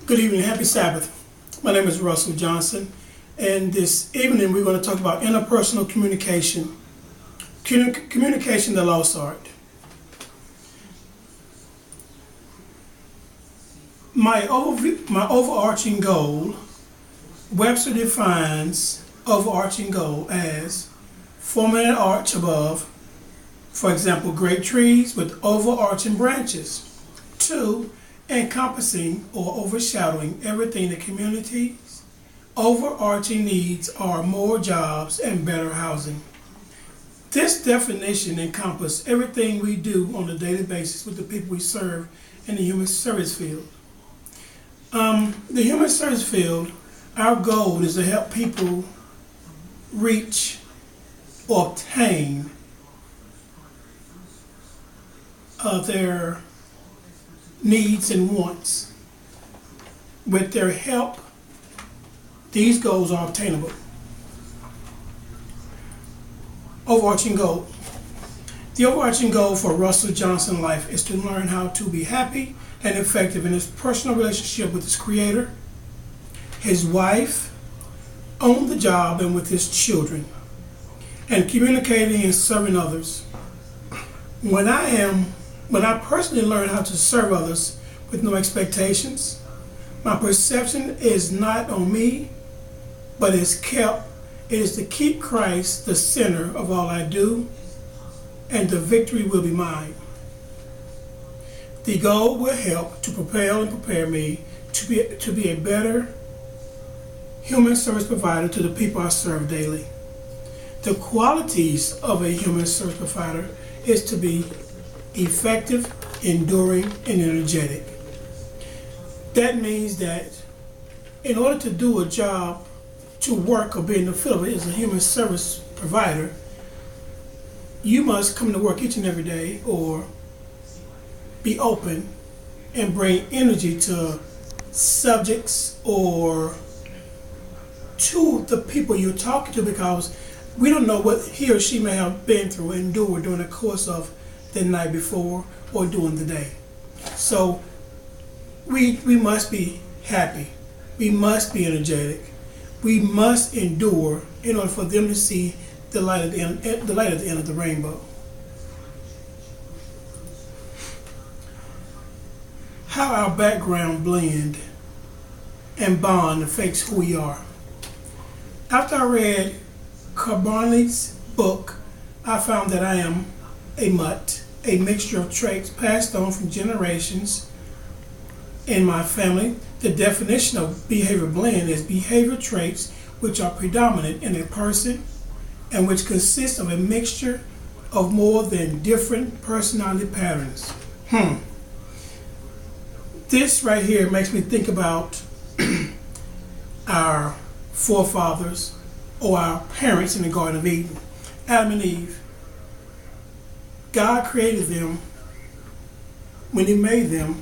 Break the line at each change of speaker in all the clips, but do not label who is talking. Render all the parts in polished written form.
Good evening, happy Sabbath. My name is Russell Johnson, and this evening we're going to talk about interpersonal communication. Communication, the lost art. My overarching goal, Webster defines overarching goal as forming an arch above, for example, great trees with overarching branches. 2, encompassing or overshadowing everything the community's overarching needs are more jobs and better housing. This definition encompasses everything we do on a daily basis with the people we serve in the human service field. The human service field, our goal is to help people reach or obtain their needs and wants. With their help, these goals are obtainable. Overarching goal. The overarching goal for Russell Johnson life is to learn how to be happy and effective in his personal relationship with his creator, his wife, on the job, and with his children, and communicating and serving others. When I personally learn how to serve others with no expectations, my perception is not on me, but it is to keep Christ the center of all I do, and the victory will be mine. The goal will help to propel and prepare me to be a better human service provider to the people I serve daily. The qualities of a human service provider is to be effective, enduring, and energetic. That means that in order to do a job, to work or be in the field as a human service provider, you must come to work each and every day or be open and bring energy to subjects or to the people you're talking to, because we don't know what he or she may have been through and endured during the course of the night before or during the day. So we must be happy. We must be energetic. We must endure in order for them to see the light at the end of the rainbow. How our background blend and bond affects who we are. After I read Carboni's book, I found that I am a mutt, a mixture of traits passed on from generations in my family. The definition of behavior blend is behavior traits which are predominant in a person and which consist of a mixture of more than different personality patterns. This right here makes me think about our forefathers or our parents in the Garden of Eden, Adam and Eve. God created them. When he made them,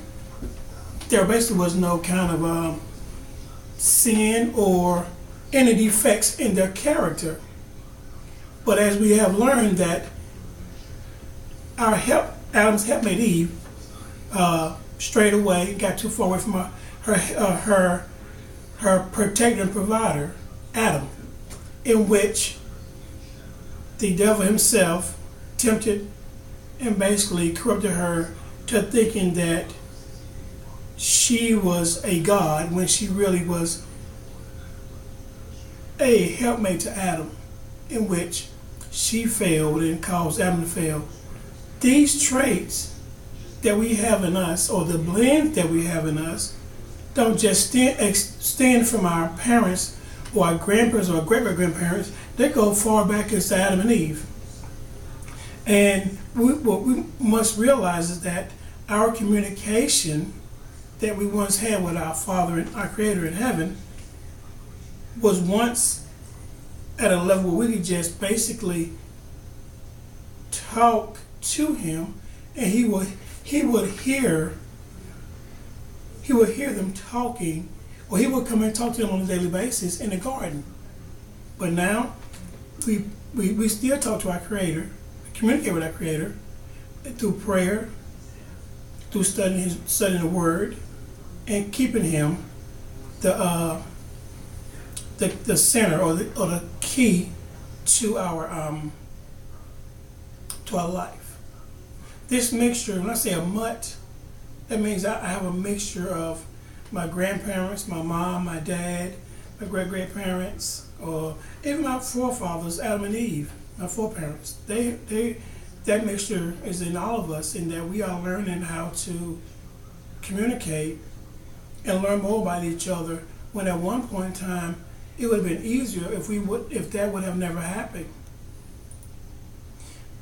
there basically was no kind of sin or any defects in their character. But as we have learned that Adam's helpmate Eve strayed away, got too far away from her protector and provider, Adam, in which the devil himself tempted and basically corrupted her to thinking that she was a god when she really was a helpmate to Adam, in which she failed and caused Adam to fail. These traits that we have in us, or the blend that we have in us, don't just extend from our parents or our grandparents or great-great-grandparents. They go far back as Adam and Eve. And what we must realize is that our communication that we once had with our Father and our Creator in heaven was once at a level where we could just basically talk to him, and he would hear them talking, or he would come and talk to them on a daily basis in the garden. But now we still talk to our Creator, communicate with our Creator through prayer, through studying the Word, and keeping Him the the center or the key to our life. This mixture, when I say a mutt, that means I have a mixture of my grandparents, my mom, my dad, my great-grandparents, or even my forefathers, Adam and Eve, my foreparents. That mixture is in all of us, in that we are learning how to communicate and learn more about each other, when at one point in time it would have been easier if that would have never happened.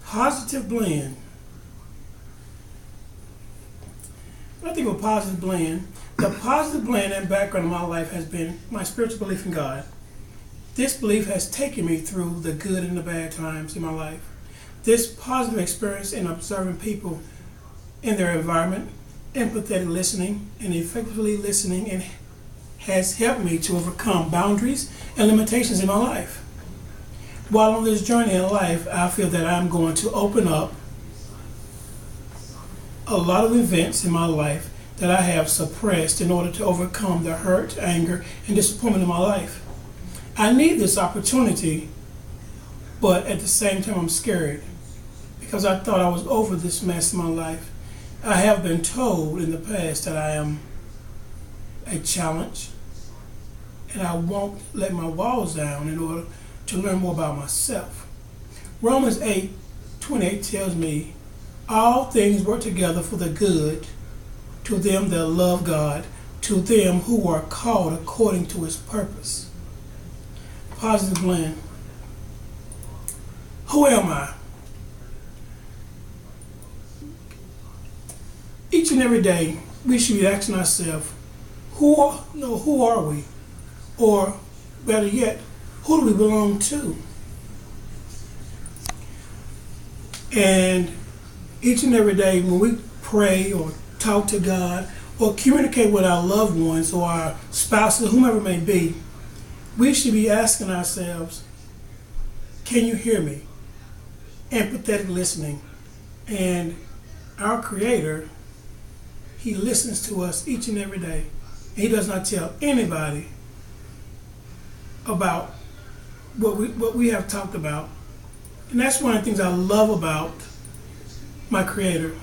Positive blend. When I think of a positive blend, the positive blend and background of my life has been my spiritual belief in God. This belief has taken me through the good and the bad times in my life. This positive experience in observing people in their environment, empathetic listening, and effectively listening, and has helped me to overcome boundaries and limitations in my life. While on this journey in life, I feel that I'm going to open up a lot of events in my life that I have suppressed in order to overcome the hurt, anger, and disappointment in my life. I need this opportunity, but at the same time I'm scared, because I thought I was over this mess in my life. I have been told in the past that I am a challenge, and I won't let my walls down in order to learn more about myself. Romans 8:28 tells me, all things work together for the good to them that love God, to them who are called according to his purpose. Positive blend. Who am I? Each and every day, we should be asking ourselves, who are we? Or better yet, who do we belong to? And each and every day, when we pray or talk to God or communicate with our loved ones or our spouses, whomever it may be, we should be asking ourselves, can you hear me? Empathetic listening. And our Creator, he listens to us each and every day. He does not tell anybody about what we have talked about. And that's one of the things I love about my Creator.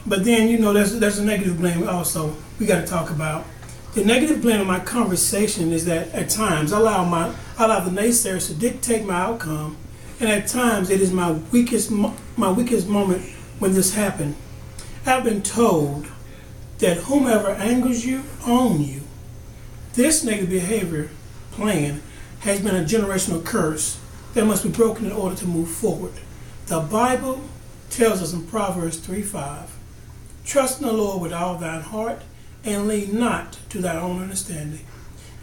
But then, there's a negative blame also we got to talk about. The negative blame of my conversation is that at times I allow the naysayers to dictate my outcome, and at times it is my weakest moment when this happened. I've been told that whomever angers you, own you. This negative behavior plan has been a generational curse that must be broken in order to move forward. The Bible tells us in Proverbs 3:5, trust in the Lord with all thine heart and lean not to thy own understanding.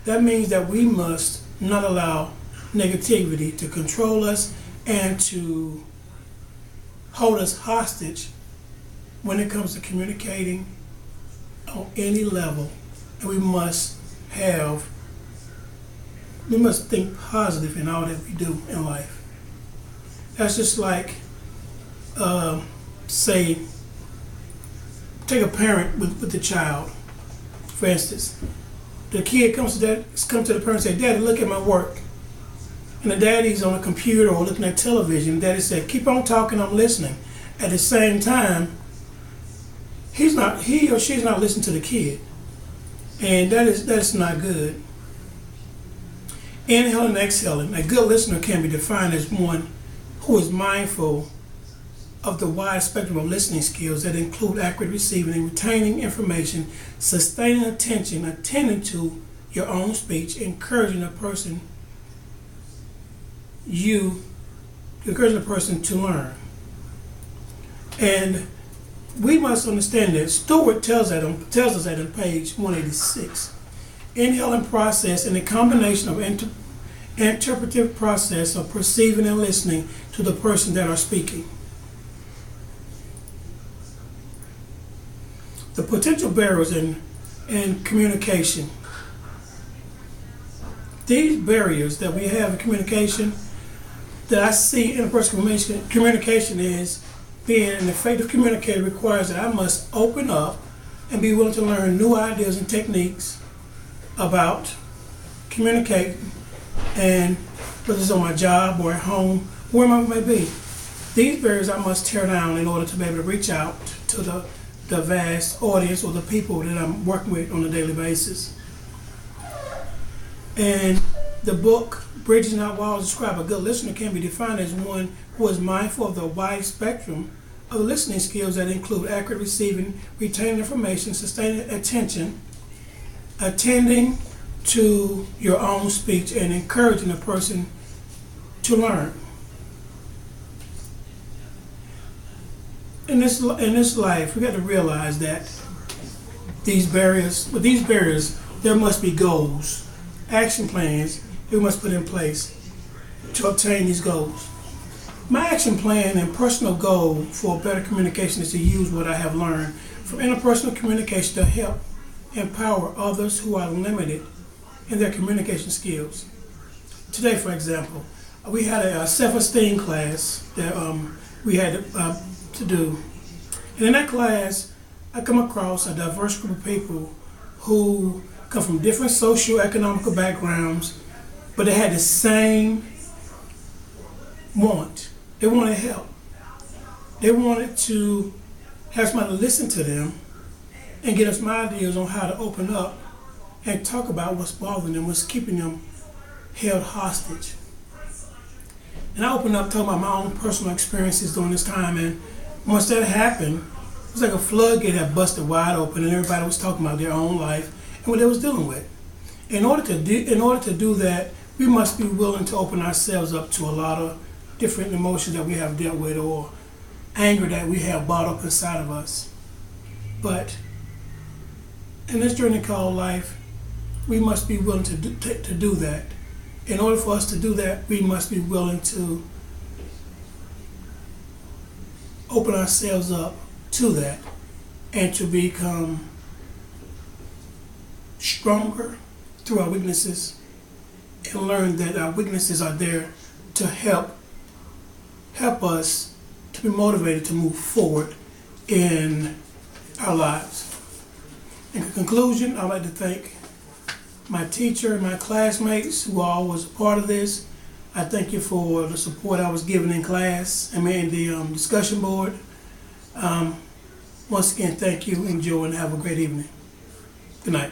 That means that we must not allow negativity to control us and to hold us hostage when it comes to communicating on any level. And we must think positive in all that we do in life. That's just like, say, take a parent with the child. For instance, the kid comes to the parent and says, Daddy, look at my work. And the daddy's on a computer or looking at television. Daddy said, keep on talking, I'm listening. At the same time, he or she's not listening to the kid. And that's not good. Inhaling and exhaling. A good listener can be defined as one who is mindful of the wide spectrum of listening skills that include accurate receiving and retaining information, sustaining attention, attending to your own speech, encouraging a person to learn. And we must understand that Stewart tells us that on page 186. Inhaling process and a combination of interpretive process of perceiving and listening to the person that are speaking. The potential barriers in communication. These barriers that we have in communication, that I see interpersonal communication is being an effective communicator requires that I must open up and be willing to learn new ideas and techniques about communicating, and whether it's on my job or at home, wherever I may be. These barriers I must tear down in order to be able to reach out to the vast audience or the people that I'm working with on a daily basis. And the book, Bridges Not Walls, describes a good listener can be defined as one who is mindful of the wide spectrum of listening skills that include accurate receiving, retaining information, sustaining attention, attending to your own speech, and encouraging a person to learn. In this life, we got to realize that with these barriers, there must be goals, action plans we must put in place to obtain these goals. My action plan and personal goal for better communication is to use what I have learned from interpersonal communication to help empower others who are limited in their communication skills. Today, for example, we had a self-esteem class that we had to do. And in that class, I come across a diverse group of people who come from different socio-economical backgrounds, but they had the same want. They wanted help. They wanted to have somebody listen to them and get us some ideas on how to open up and talk about what's bothering them, what's keeping them held hostage. And I opened up talking about my own personal experiences during this time, and once that happened, it was like a floodgate that busted wide open, and everybody was talking about their own life and what they was dealing with. In order to do that, we must be willing to open ourselves up to a lot of different emotions that we have dealt with, or anger that we have bottled up inside of us. But in this journey called life, we must be willing to do that. In order for us to do that, we must be willing to open ourselves up to that and to become stronger through our weaknesses, and learn that our weaknesses are there to help us to be motivated to move forward in our lives. In conclusion, I'd like to thank my teacher and my classmates who all was a part of this. I thank you for the support I was given in class and in the discussion board. Once again, thank you, enjoy, and have a great evening. Good night.